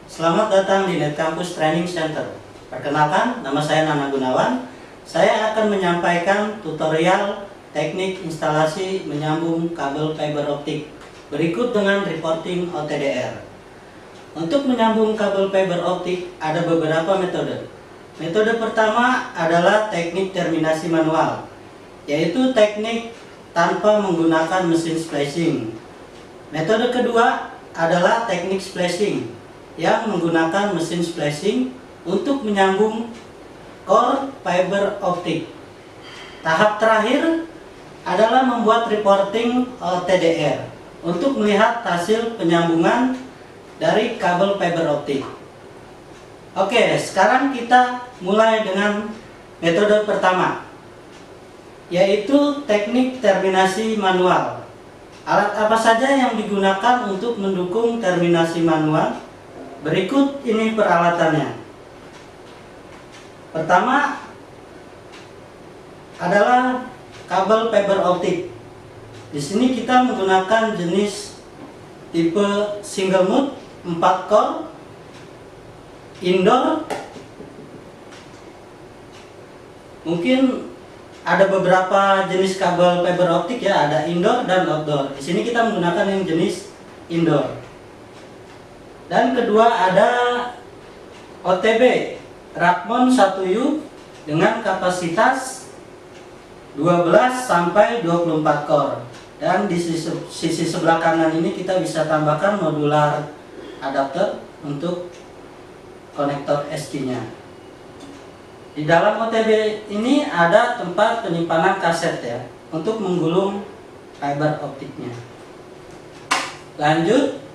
Selamat datang di Net Campus Training Center. Perkenalkan, nama saya Nana Gunawan. Saya akan menyampaikan tutorial teknik instalasi menyambung kabel fiber optik berikut dengan reporting OTDR. Untuk menyambung kabel fiber optik ada beberapa metode. Metode pertama adalah teknik terminasi manual, yaitu teknik tanpa menggunakan mesin splicing. Metode kedua adalah teknik splicing yang menggunakan mesin splicing untuk menyambung core fiber optik. Tahap terakhir adalah membuat reporting OTDR untuk melihat hasil penyambungan dari kabel fiber optik. Oke, sekarang kita mulai dengan metode pertama, yaitu teknik terminasi manual. Alat apa saja yang digunakan untuk mendukung terminasi manual? Berikut ini peralatannya. Pertama adalah kabel fiber optik. Di sini kita menggunakan jenis tipe single mode 4 core indoor. Mungkin ada beberapa jenis kabel fiber optik ya, ada indoor dan outdoor. Di sini kita menggunakan yang jenis indoor. Dan kedua ada OTB Rakmon 1U dengan kapasitas 12 sampai 24 core. Dan di sisi sebelah kanan ini kita bisa tambahkan modular adapter untuk konektor SC-nya. Di dalam OTB ini ada tempat penyimpanan kaset ya, untuk menggulung fiber optiknya. Lanjut,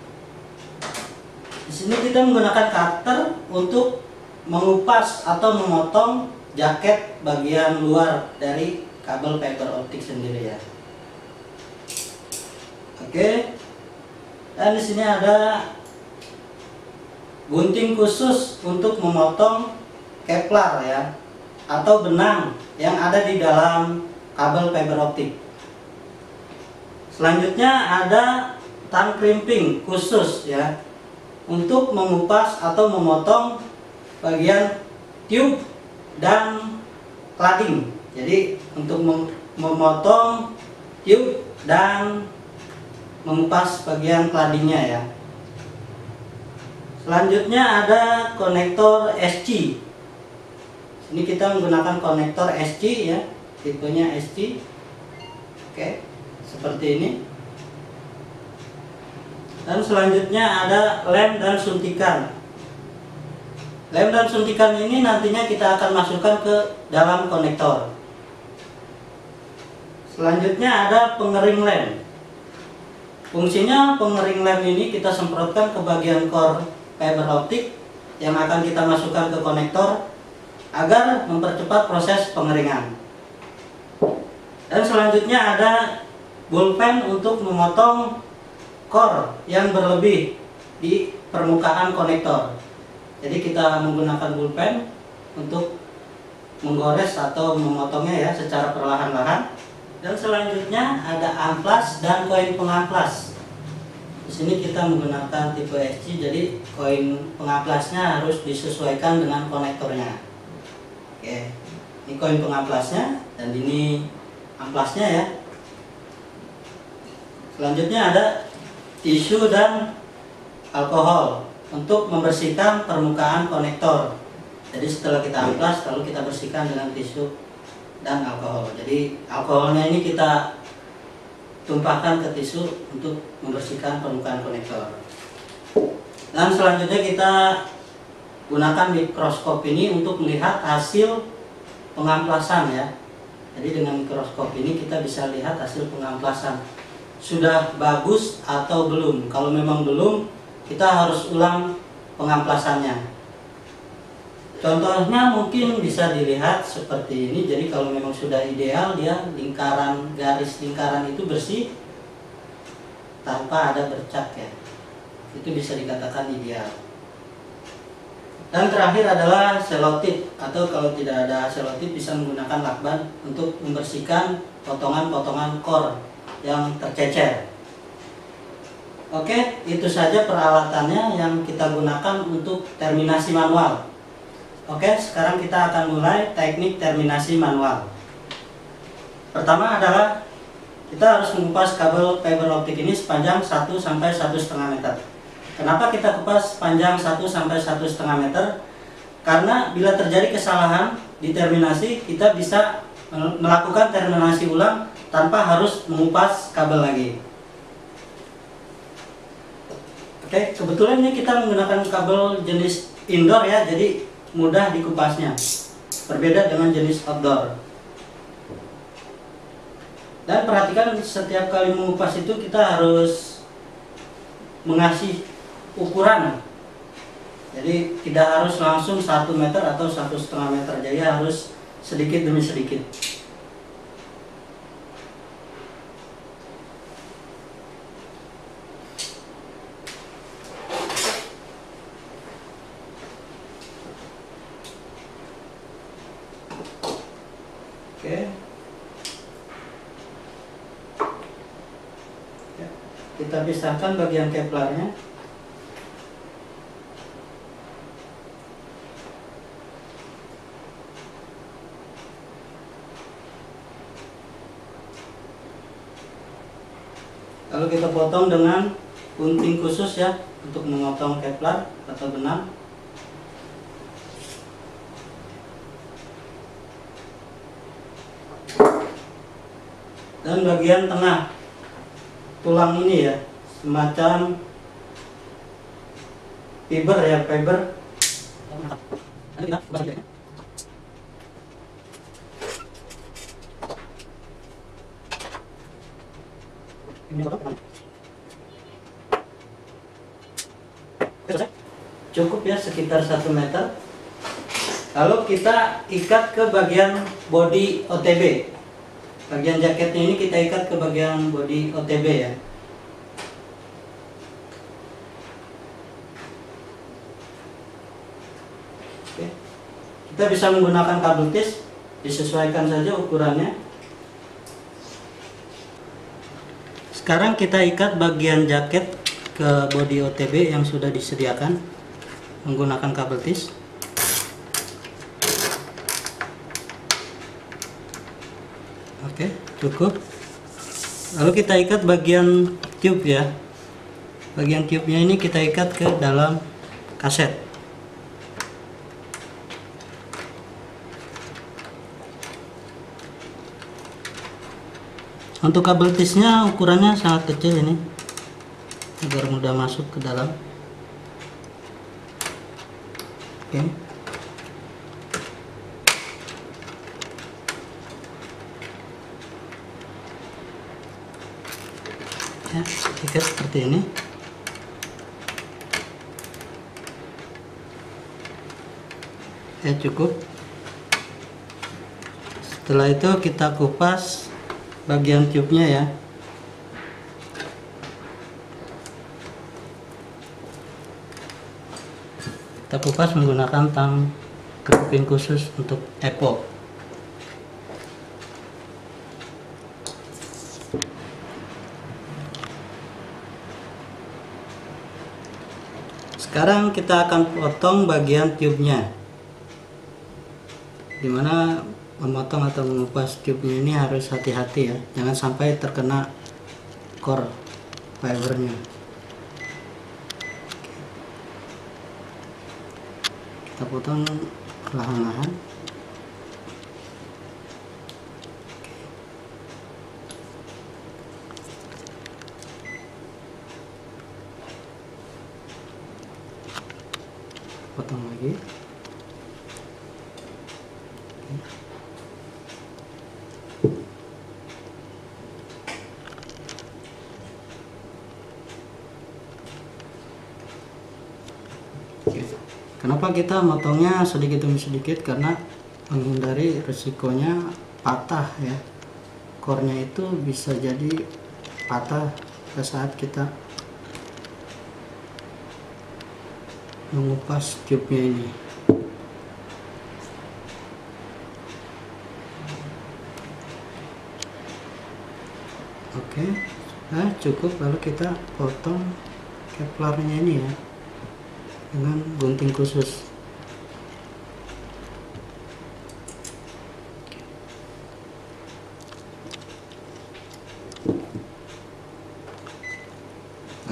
di sini kita menggunakan cutter untuk mengupas atau memotong jaket bagian luar dari kabel fiber optik sendiri ya. Oke, dan di sini ada gunting khusus untuk memotong kevlar ya, atau benang yang ada di dalam kabel fiber optik. Selanjutnya ada tang crimping khusus ya, untuk mengupas atau memotong bagian tube dan cladding. Jadi untuk memotong tube dan mengupas bagian claddingnya ya. Selanjutnya ada konektor SC. Ini kita menggunakan konektor SC ya, tipenya SC. Oke, seperti ini. Dan selanjutnya ada lem dan suntikan. Lem dan suntikan ini nantinya kita akan masukkan ke dalam konektor. Selanjutnya ada pengering lem. Fungsinya pengering lem ini kita semprotkan ke bagian core fiber optik yang akan kita masukkan ke konektor agar mempercepat proses pengeringan. Dan selanjutnya ada bullpen untuk memotong core yang berlebih di permukaan konektor. Jadi kita menggunakan bullpen untuk menggores atau memotongnya ya secara perlahan-lahan. Dan selanjutnya ada amplas dan koin pengamplas. Di sini kita menggunakan tipe SC, jadi koin pengamplasnya harus disesuaikan dengan konektornya. Oke, ini koin pengamplasnya dan ini amplasnya ya. Selanjutnya ada tisu dan alkohol untuk membersihkan permukaan konektor. Jadi setelah kita amplas, lalu kita bersihkan dengan tisu dan alkohol. Jadi alkoholnya ini kita tumpahkan ke tisu untuk membersihkan permukaan konektor. Dan selanjutnya kita gunakan mikroskop ini untuk melihat hasil pengamplasan ya. Jadi dengan mikroskop ini kita bisa lihat hasil pengamplasan sudah bagus atau belum. Kalau memang belum, kita harus ulang pengamplasannya. Contohnya mungkin bisa dilihat seperti ini. Jadi kalau memang sudah ideal, dia lingkaran, garis lingkaran itu bersih tanpa ada bercak ya, itu bisa dikatakan ideal. Dan terakhir adalah selotip, atau kalau tidak ada selotip bisa menggunakan lakban untuk membersihkan potongan-potongan core yang tercecer. Oke, itu saja peralatannya yang kita gunakan untuk terminasi manual. Oke, sekarang kita akan mulai teknik terminasi manual. Pertama adalah kita harus mengupas kabel fiber optik ini sepanjang 1 sampai 1,5 meter. Kenapa kita kupas panjang 1 sampai 1,5 meter? Karena bila terjadi kesalahan di terminasi, kita bisa melakukan terminasi ulang tanpa harus mengupas kabel lagi. Oke, kebetulan ini kita menggunakan kabel jenis indoor ya, jadi mudah dikupasnya. Berbeda dengan jenis outdoor. Dan perhatikan setiap kali mengupas itu kita harus mengasih ukuran. Jadi tidak harus langsung 1 meter atau 1,5 meter, jadi harus sedikit demi sedikit. Oke. Kita pisahkan bagian keplarnya. Lalu kita potong dengan gunting khusus ya untuk memotong keplar atau benang. Dan bagian tengah tulang ini ya, semacam fiber ya, fiber. Cukup ya, sekitar 1 meter. Lalu kita ikat ke bagian bodi OTB. Bagian jaketnya ini kita ikat ke bagian bodi OTB ya. Oke. Kita bisa menggunakan kabel tis, disesuaikan saja ukurannya. Sekarang kita ikat bagian jaket ke bodi OTB yang sudah disediakan menggunakan kabel tis. Oke, cukup. Lalu kita ikat bagian tube ya. Bagian tube-nya ini kita ikat ke dalam kaset. Untuk kabel tisnya ukurannya sangat kecil ini, agar mudah masuk ke dalam. Oke. Ya, ikat seperti ini. Ya, cukup. Setelah itu kita kupas bagian tube-nya ya. Kita kupas menggunakan tang keping khusus untuk epo. Sekarang kita akan potong bagian tube-nya. Dimana memotong atau mengupas tube-nya ini harus hati-hati ya, jangan sampai terkena core fibernya. Kita potong perlahan-lahan. Potong lagi. Kenapa kita motongnya sedikit demi sedikit? Karena menghindari resikonya patah ya. Core-nya itu bisa jadi patah pada saat kita mengupas tube-nya ini. Oke, Nah, cukup, lalu kita potong kevlarnya ini ya dengan gunting khusus.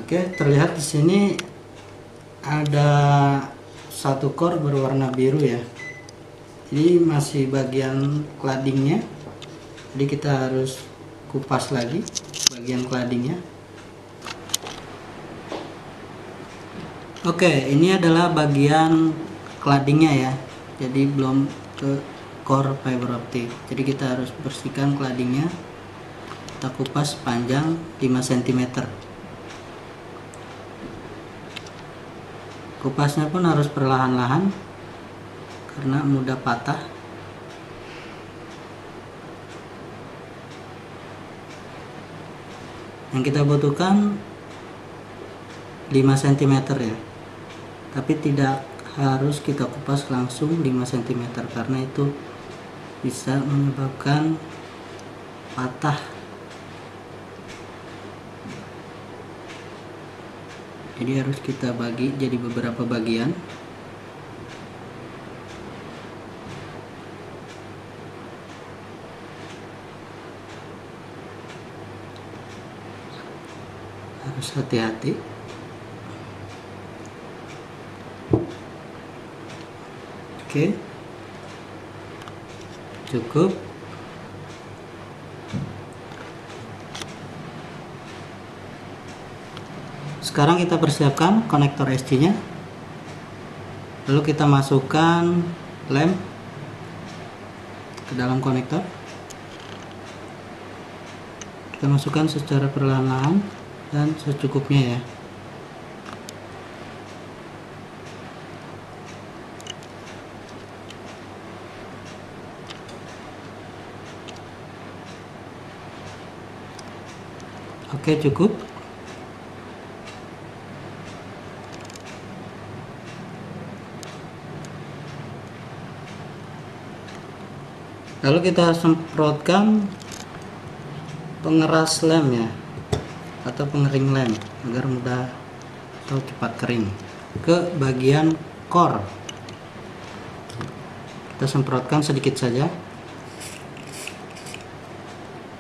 Oke, terlihat di sini ada satu core berwarna biru ya. Ini masih bagian claddingnya, jadi kita harus kupas lagi bagian claddingnya. Oke, ini adalah bagian claddingnya ya, jadi belum ke core fiber optik. Jadi kita harus bersihkan claddingnya, kita kupas panjang 5 cm. Kupasnya pun harus perlahan-lahan karena mudah patah. Yang kita butuhkan 5 cm ya, tapi tidak harus kita kupas langsung 5 cm karena itu bisa menyebabkan patah. Jadi harus kita bagi jadi beberapa bagian. Harus hati-hati. Oke, cukup. Sekarang kita persiapkan konektor SC-nya. Lalu kita masukkan lem ke dalam konektor. Kita masukkan secara perlahan-lahan dan secukupnya ya. Oke, cukup. Lalu kita semprotkan pengeras lem ya, atau pengering lem agar mudah atau cepat kering ke bagian core. Kita semprotkan sedikit saja.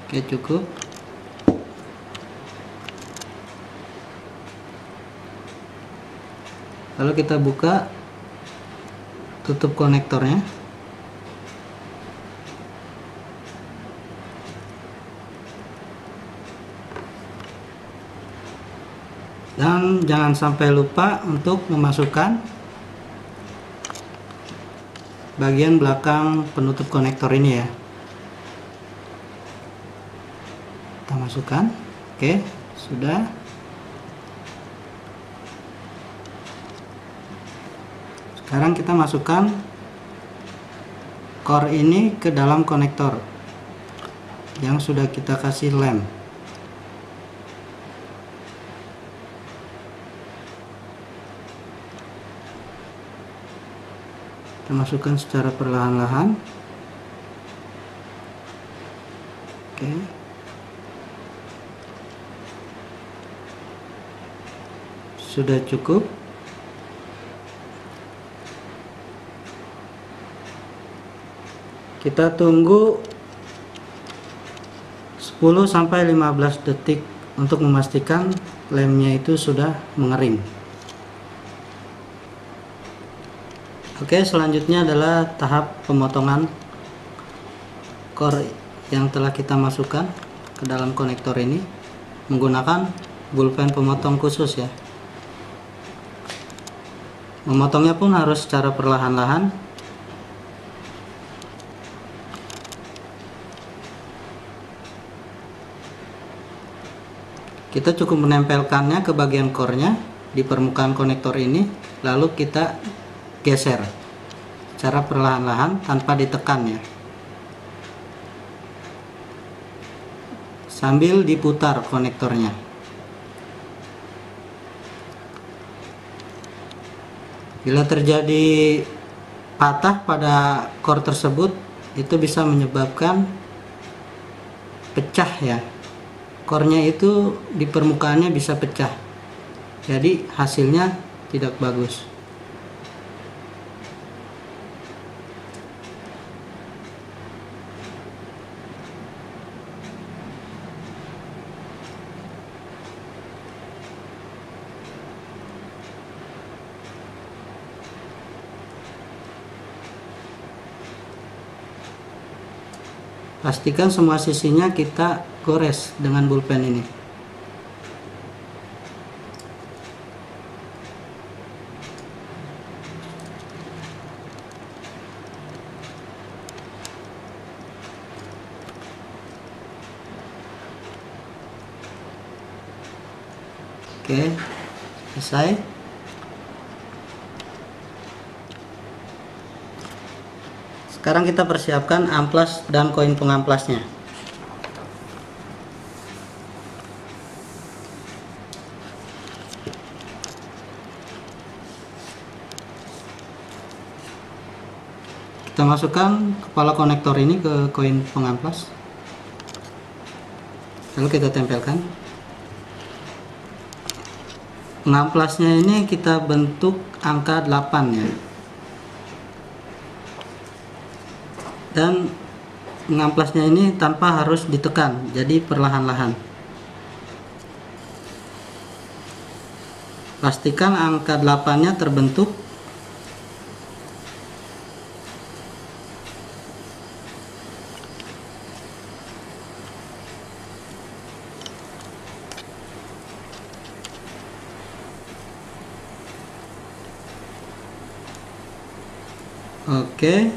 Oke, cukup. Lalu kita buka tutup konektornya. Dan jangan sampai lupa untuk memasukkan bagian belakang penutup konektor ini ya. Kita masukkan. Oke, sudah. Sekarang kita masukkan core ini ke dalam konektor yang sudah kita kasih lem. Kita masukkan secara perlahan-lahan. Oke. Sudah cukup. Kita tunggu 10-15 detik untuk memastikan lemnya itu sudah mengering. Oke, selanjutnya adalah tahap pemotongan core yang telah kita masukkan ke dalam konektor ini menggunakan bullpen pemotong khusus ya. Memotongnya pun harus secara perlahan-lahan. Kita cukup menempelkannya ke bagian core-nya di permukaan konektor ini, lalu kita geser secara perlahan-lahan tanpa ditekan ya, sambil diputar konektornya. Bila terjadi patah pada core tersebut, itu bisa menyebabkan pecah ya core-nya itu di permukaannya bisa pecah, jadi hasilnya tidak bagus. Pastikan semua sisinya kita gores dengan pulpen ini. Oke, selesai. Sekarang kita persiapkan amplas dan koin pengamplasnya. Kita masukkan kepala konektor ini ke koin pengamplas, lalu kita tempelkan. Pengamplasnya ini kita bentuk angka 8 ya. Dan pengamplasnya ini tanpa harus ditekan, jadi perlahan-lahan. Pastikan angka 8-nya terbentuk. Oke.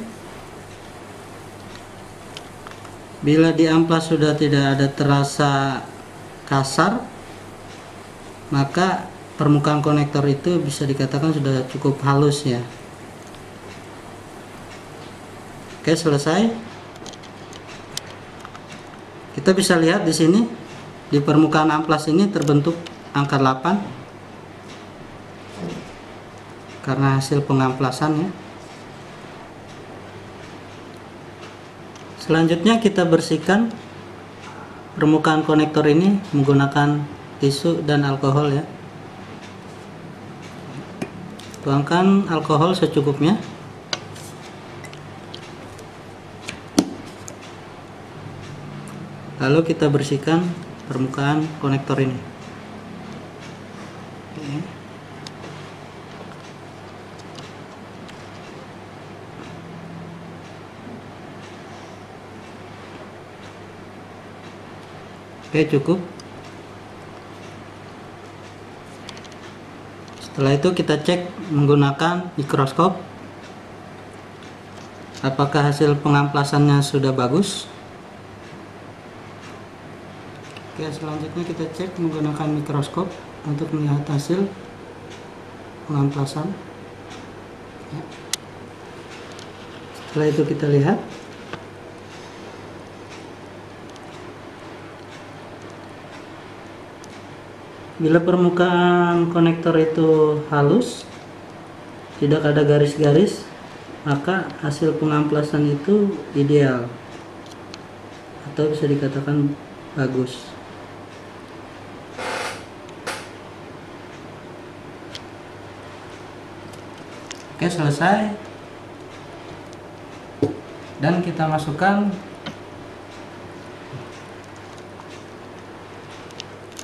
Bila di amplas sudah tidak ada terasa kasar, maka permukaan konektor itu bisa dikatakan sudah cukup halus ya. Oke, selesai. Kita bisa lihat di sini di permukaan amplas ini terbentuk angka 8 karena hasil pengamplasan ya. Selanjutnya kita bersihkan permukaan konektor ini menggunakan tisu dan alkohol ya. Tuangkan alkohol secukupnya. Lalu kita bersihkan permukaan konektor ini. Oke, cukup. Setelah itu kita cek menggunakan mikroskop apakah hasil pengamplasannya sudah bagus. Oke, selanjutnya kita cek menggunakan mikroskop untuk melihat hasil pengamplasan. Setelah itu kita lihat. Bila permukaan konektor itu halus, tidak ada garis-garis, maka hasil pengamplasan itu ideal atau bisa dikatakan bagus. Oke, selesai. Dan kita masukkan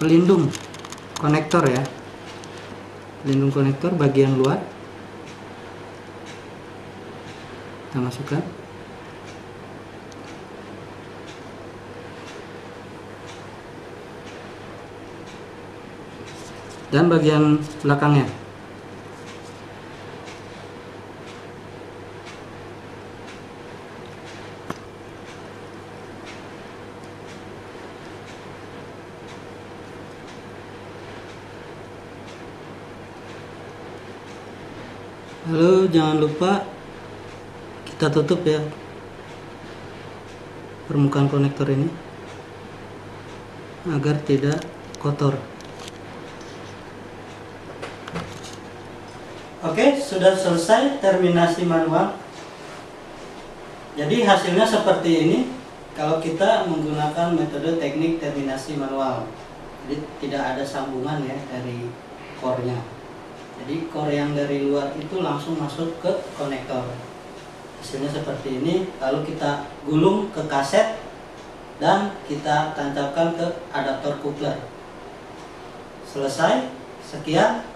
pelindung konektor ya, pelindung konektor bagian luar kita masukkan. Dan bagian belakangnya. Lalu jangan lupa kita tutup ya permukaan konektor ini agar tidak kotor. Oke, sudah selesai terminasi manual. Jadi hasilnya seperti ini. Kalau kita menggunakan metode teknik terminasi manual, jadi tidak ada sambungan ya dari core-nya. Jadi core yang dari luar itu langsung masuk ke konektor. Hasilnya seperti ini. Lalu kita gulung ke kaset dan kita tancapkan ke adaptor coupler. Selesai. Sekian.